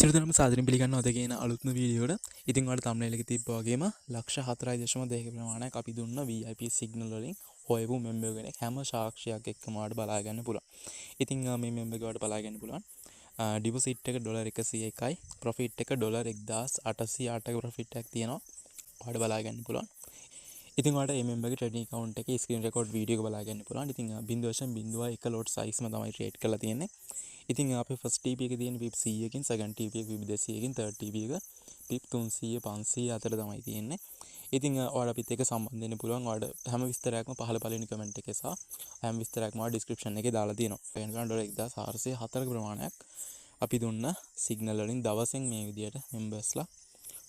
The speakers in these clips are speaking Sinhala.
සිරුදනම සාදරයෙන් පිළිගන්නවා අද කියන අලුත්ම වීඩියෝවට. ඉතින් ඔයාලට thumbnail එකේ තිබ්බා වගේම ලක්ෂ 4.2 ප්‍රමාණයක් අපි දුන්න VIP signal වලින් හොයපු member කෙනෙක් හැම සාක්ෂියක් එක්කම ඔයාලට බලා ගන්න පුළුවන්. ඉතින් මේ member එක ඔයාලට බලා ගන්න පුළුවන්. deposit එක $101යි, profit එක $1808ක profit එකක් තියෙනවා. ඔයාලට බලා ගන්න පුළුවන්. ඉතින් ඔයාලට මේ member ගේ trading account එකේ screen record video එක බලා ගන්න පුළුවන්. ඉතින් 0.01 lot size ම තමයි trade කරලා තියෙන්නේ. ඉතින් අපේ ෆස්ට් TP එක තියෙන pip 100කින් සෙකන්ඩ් TP එක pip 200කින් තර්ඩ් TP එක pip 300 500 අතර තමයි තියෙන්නේ. ඉතින් ඔයාලා අපිත් එක්ක සම්බන්ධ වෙන්න පුළුවන්. ඔයාලට හැම විස්තරයක්ම පහළ පළවෙනි කමෙන්ට් එකේ සහ හැම විස්තරයක්ම ඔයාලා ඩිස්ක්‍රිප්ෂන් එකේ දාලා තියෙනවා. වෙනකන් $1404ක ප්‍රමාණයක් අපි දුන්න සිග්නල් වලින් දවසෙන් මේ විදියට මෙම්බර්ස්ලා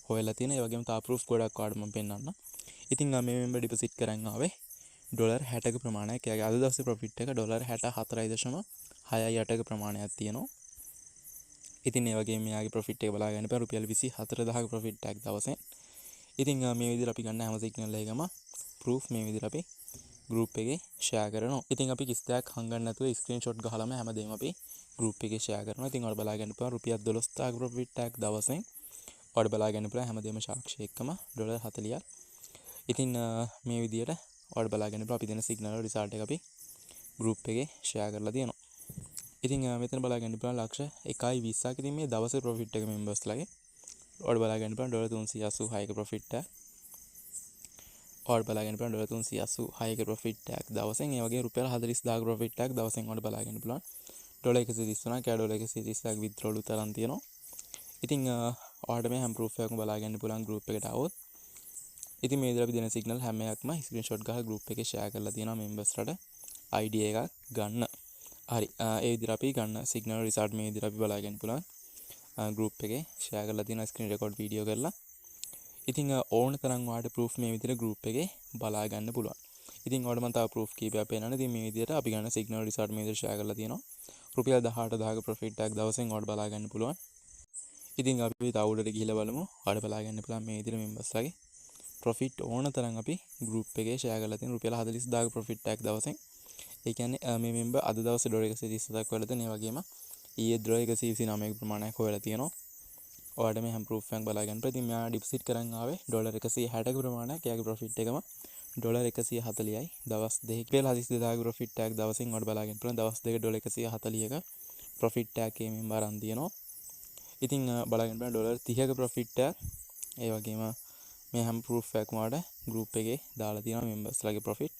හොයලා තියෙන. ඒ වගේම තා ප්‍රූෆ් ගොඩක් ඔයාලට මම පෙන්නන්න. ඉතින් මේ මෙම්බර් ඩිපොසිට් කරන් ආවේ $60ක ප්‍රමාණයක්. එයාගේ අද දවසේ ප්‍රොෆිට් එක $64.68ක ප්‍රමාණයක් තියෙනවා. ඉතින් ඒ වගේම මෙයාගේ ප්‍රොෆිට් එක බලා ගන්න පුළුවන් ₹24000ක ප්‍රොෆිට් එකක් දවසෙන්. ඉතින් මේ විදිහට අපි ගන්න හැම සිග්නල් එකකම ප්‍රූෆ් මේ විදිහට අපි ගෲප් එකේ ෂෙයා කරනවා. ඉතින් අපි කිසි දෙයක් හංගන්න නැතුව ස්ක්‍රීන්ෂොට් ගහලාම හැමදේම අපි ගෲප් එකේ ෂෙයා කරනවා. ඉතින් ඔයාලා බලා ගන්න පුළුවන් ₹12000ක ප්‍රොෆිට් එකක් දවසෙන්. ඔයාලා බලා ගන්න පුළුවන් හැමදේම සාක්ෂි එක්කම $40ක්. ඉතින් මේ විදිහට ඔයාලා බලා ගන්න පුළුවන් අපි දෙන සිග්නල් වල රිසල්ට් එක අපි ගෲප් එකේ ෂෙයා කරලා තියෙනවා. ඉතින් මෙතන බලා ගන්න පුළුවන් ලක්ෂ 1.20ක්. ඉතින් මේ දවසේ ප්‍රොෆිට් එක මෙම්බර්ස්ලාගේ ඔයාලා බලා ගන්න පුළුවන් $386ක ප්‍රොෆිට් එක. ඔයාලා බලා ගන්න පුළුවන් $386ක ප්‍රොෆිට් එකක් දවසෙන්. ඒ වගේ ₹40000ක ප්‍රොෆිට් එකක් දවසෙන් ඔයාලා බලා ගන්න පුළුවන්. $133ක් $130ක් විත්ඩ්‍රෝල් උතරන් තියෙනවා. ඉතින් ඔයාලට මේ හැම ප්‍රූෆ් එකක්ම බලා ගන්න පුළුවන් ගෲප් එකට આવොත්. ඉතින් මේ විදිහට අපි දෙන සිග්නල් හැම එකක්ම ස්ක්‍රීන්ෂොට් ගහලා ගෲප් එකේ ෂෙයා කරලා තියෙනවා මෙම්බර්ස්ලාට ID එකක් ගන්න. හරි ඒ විදිහට අපි ගන්න සිග්නල් රිසල්ට් මේ විදිහට අපි බලා ගන්න පුළුවන්. ගෲප් එකේ ෂෙයා කරලා තියෙන ස්ක්‍රීන් රෙකෝඩ් වීඩියෝ කරලා. ඉතින් ඕන තරම් ඔයාලට ප්‍රූෆ් මේ විදිහට ගෲප් එකේ බලා ගන්න පුළුවන්. ඉතින් ඔයාලට මම තව ප්‍රූෆ් කීපයක් පෙන්නන්න. ඉතින් මේ විදිහට අපි ගන්න සිග්නල් රිසල්ට් මේ විදිහට ෂෙයා කරලා තියෙනවා. ₹18000ක ප්‍රොෆිට් එකක් දවසෙන් ඔයාලට බලා ගන්න පුළුවන්. ඉතින් අපි තව උඩට ගිහිල්ලා බලමු. ඔයාලට බලා ගන්න පුළුවන් මේ විදිහට මෙම්බර්ස්ලාගේ ප්‍රොෆිට් ඕන තරම් අපි ගෲප් එකේ ෂෙයා කරලා තියෙන ₹40000ක ප්‍රොෆිට් එකක් දවසෙන්. ඒ කියන්නේ මේ මෙම්බර් අද දවසේ $137ක් හොයලා තියෙන. ඒ වගේම ඊයේ $129ක ප්‍රමාණයක් හොයලා තියෙනවා. ඔයාලට මේ හැම ප්‍රූෆ් එකක් බලා ගන්න. ඉතින් මෙයා ඩිපොසිට් කරන් ආවේ $160ක ප්‍රමාණයක්. එයාගේ ප්‍රොෆිට් එකම $140යි. දවස් දෙකක $42000ක ප්‍රොෆිට් එකක් දවසින් ඔයාලට බලා ගන්න පුළුවන්. දවස් දෙක $140ක ප්‍රොෆිට් එකක් මේ මෙම්බර් අරන් තියෙනවා. ඉතින් බලා ගන්න පුළුවන් $30ක ප්‍රොෆිට් එකක්. ඒ වගේම මේ හැම ප්‍රූෆ් එකක්ම ඔයාලට ගෲප් එකේ දාලා තියෙනවා මෙම්බර්ස්ලාගේ ප්‍රොෆිට්.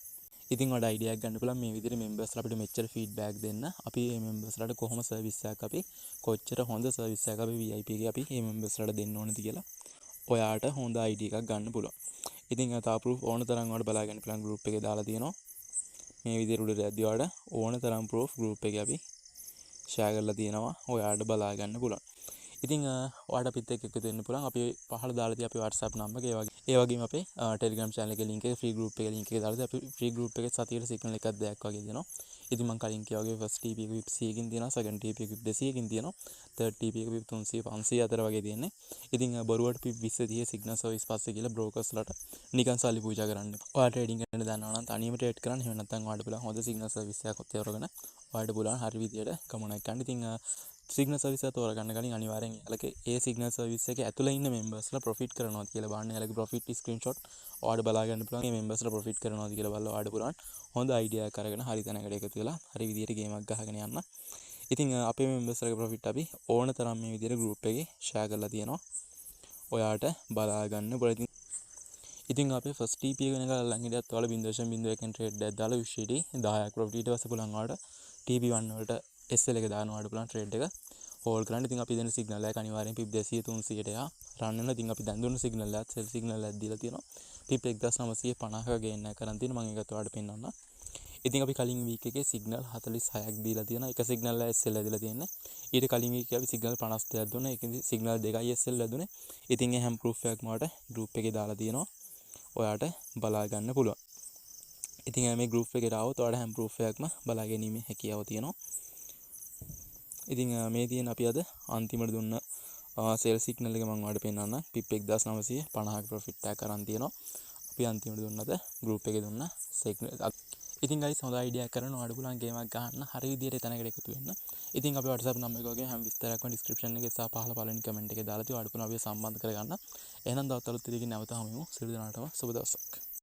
ඉතින් ඔයාලට අයිඩියා එකක් ගන්න පුළුවන් මේ විදිහට මෙම්බර්ස්ලා අපිට මෙච්චර ෆීඩ්බැක් දෙන්න. අපි මේ මෙම්බර්ස්ලාට කොහොම සර්විස් එකක් අපි කොච්චර හොඳ සර්විස් එකක් අපි VIP එකේ අපි මේ මෙම්බර්ස්ලාට දෙන්න ඕනද කියලා ඔයාලට හොඳ අයිඩියා එකක් ගන්න පුළුවන්. ඉතින් තා ප්‍රූෆ් ඕන තරම් ඔයාලට බලා ගන්න පුළුවන් ගෲප් එකේ දාලා තියෙනවා. මේ විදිහට උඩට යද්දී ඔයාලට ඕන තරම් ප්‍රූෆ් ගෲප් එකේ අපි ෂෙයා කරලා තියෙනවා. ඔයාලට බලා ගන්න පුළුවන්. ඉතින් ඔයාලට අපිත් එක්ක එකතු වෙන්න පුළුවන්. අපි පහළ දාලා තියෙන අපේ WhatsApp නම්බර් එක ඒ වගේම අපේ Telegram channel එකේ link එක free group එකේ link එක දාලා අපි free group එකේ සතියට signal එකක් දෙයක් වගේ දෙනවා. ඉතින් මම කලින් කිව්වා වගේ first TP එක VIP 100කින් තියෙනවා, second TP එක VIP 200කින් තියෙනවා, third TP එක VIP 300 500 අතර වගේ තියෙන්නේ. ඉතින් බොරුවට VIP 20 30 signal service පස්සේ කියලා brokers-ලාට නිකන් සල්ලි පූජා කරන්න. ඔයාලා trading කරන්න දන්නවා නම් තනියම trade කරන්න. එහෙම නැත්නම් ඔයාලට පුළුවන් හොඳ signal service එකක් තෝරගෙන ඔයාලට පුළුවන් හරි විදියට ගමනක් යන්න. ඉතින් සිග්නල් සර්විස් එක තෝරගන්න කලින් අනිවාර්යෙන් යාළුවගේ ඒ සිග්නල් සර්විස් එකේ ඇතුළේ ඉන්න මෙම්බර්ස්ලා ප්‍රොෆිට් කරනවාද කියලා බලන්න. යාළුවගේ ප්‍රොෆිට් ස්ක්‍රීන්ෂොට් ඔයාලට බලා ගන්න පුළුවන්. මේ මෙම්බර්ස්ලා ප්‍රොෆිට් කරනවාද කියලා බලලා ඔයාලට පුළුවන් හොඳ අයිඩියා එකක් අරගෙන හරි තැනකට එකතු වෙලා හරි විදියට ගේමක් ගහගෙන යන්න. ඉතින් අපේ මෙම්බර්ස්ලාගේ ප්‍රොෆිට් අපි ඕන තරම් මේ විදියට ගෲප් එකේ ෂෙයා කරලා තියෙනවා. ඔයාලට බලා ගන්න පුළුවන්. ඉතින් අපේ ෆස්ට් TP එක වෙනකල් අල්ලන් හිටියත් ඔයාලා 0.01 ට්‍රේඩ් එකක් දාලා USD 10ක් ප්‍රොෆිට් ඊට පස්සේ පුළුවන් ඔයාලට TP1 වලට SL එක දානවා ඔයාලට පුළුවන් ට්‍රේඩ් එක හෝල්ඩ් කරන්න. ඉතින් අපි දෙන සිග්නල් එක අනිවාර්යෙන් PIP 200 300ට යා රන් වෙනවා. ඉතින් අපි දැන් දුන්න සිග්නල් එකත් සෙල් සිග්නල් එකක් දීලා තියෙනවා. PIP 1950ක ගේන් එක කරන් තියෙනවා. මම ඒකත් ඔයාලට පෙන්නන්නම්. ඉතින් අපි කලින් වීක් එකේ සිග්නල් 46ක් දීලා තියෙනවා. එක සිග්නල් එක SL දීලා තියෙන්නේ. ඊට කලින් වීක් එකේ අපි සිග්නල් 52ක් දුන්නා. ඒකෙදි සිග්නල් දෙකයි SL දුන්නේ. ඉතින් ඒ හැම ප්‍රූෆ් එකක්ම ඔයාලට ගෲප් එකේ දාලා තියෙනවා. ඔයාලට බලා ගන්න පුළුවන්. ඉතින් මේ ගෲප් එකට ආවොත් ඔයාලට හැම ප්‍රූෆ් එකක්ම බලා ගැනීමේ හැකියාව තියෙනවා. ඉතින් මේ තියෙන අපි අද අන්තිමට දුන්න සෙල් සිග්නල් එක මම ඔයාලට පෙන්නන්න. PIP 1950ක ප්‍රොෆිට් එකක් අරන් තියෙනවා. අපි අන්තිමට දුන්නද ගෲප් එකේ දුන්න සිග්නල් ඉතින් ගයිස් හොඳ අයිඩියා කරන ඔයාලට පුළුවන් ගේම් එකක් ගන්න හරි විදියට එතනකට එකතු වෙන්න. ඉතින් අපේ WhatsApp නම්බර එක වගේ හැම විස්තරයක්ම description එකේ සහ පහළ පළවෙනි comment එකේ දාලා තියෙනවා. ඔයාලට පුළුවන් අපිව සම්බන්ධ කරගන්න. එහෙනම් තවත් අලුත් විදියකින් නැවත හමු වෙමු. සියලු දෙනාටම සුබ දවසක්.